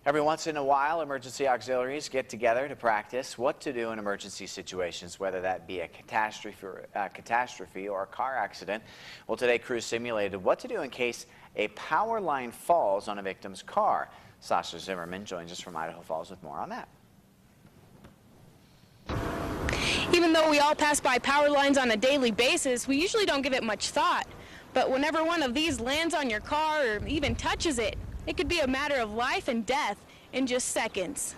Every once in a while, emergency auxiliaries get together to practice what to do in emergency situations, whether that be a catastrophe or a car accident. Well, today crews simulated what to do in case a power line falls on a victim's car. Sasha Zimmerman joins us from Idaho Falls with more on that. Even though we all pass by power lines on a daily basis, we usually don't give it much thought. But whenever one of these lands on your car or even touches it, it could be a matter of life and death in just seconds.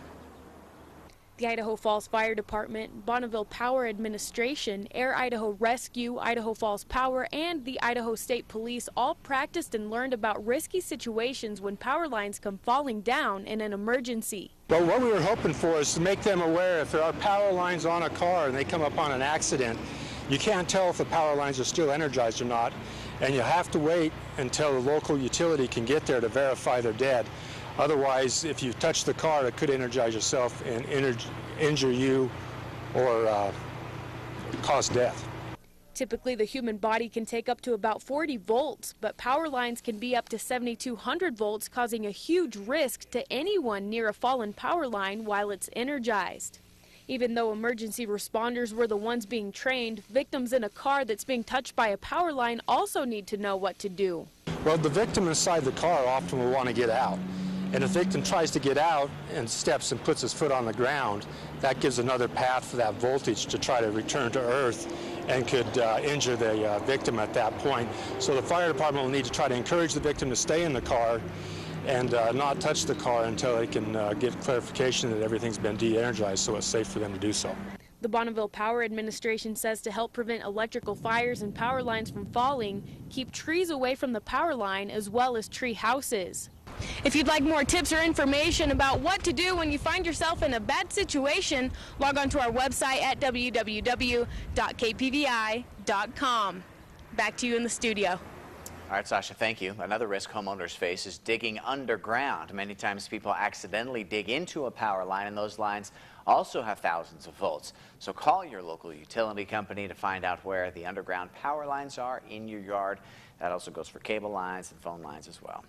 The Idaho Falls Fire Department, Bonneville Power Administration, Air Idaho Rescue, Idaho Falls Power, and the Idaho State Police all practiced and learned about risky situations when power lines come falling down in an emergency. Well, what we were hoping for is to make them aware if there are power lines on a car and they come up on an accident, you can't tell if the power lines are still energized or not, and you have to wait until the local utility can get there to verify they're dead. Otherwise, if you touch the car, it could energize yourself and injure you or cause death. Typically, the human body can take up to about 40 volts, but power lines can be up to 7,200 volts, causing a huge risk to anyone near a fallen power line while it's energized. Even though emergency responders were the ones being trained, victims in a car that's being touched by a power line also need to know what to do. Well, the victim inside the car often will want to get out. And if the victim tries to get out and steps and puts his foot on the ground, that gives another path for that voltage to try to return to earth and could injure the victim at that point. So the fire department will need to try to encourage the victim to stay in the car and not touch the car until they can get clarification that everything's been de-energized so it's safe for them to do so. The Bonneville Power Administration says to help prevent electrical fires and power lines from falling, keep trees away from the power line as well as tree houses. If you'd like more tips or information about what to do when you find yourself in a bad situation, log on to our website at www.kpvi.com. Back to you in the studio. All right, Sasha, thank you. Another risk homeowners face is digging underground. Many times people accidentally dig into a power line, and those lines also have thousands of volts. So call your local utility company to find out where the underground power lines are in your yard. That also goes for cable lines and phone lines as well.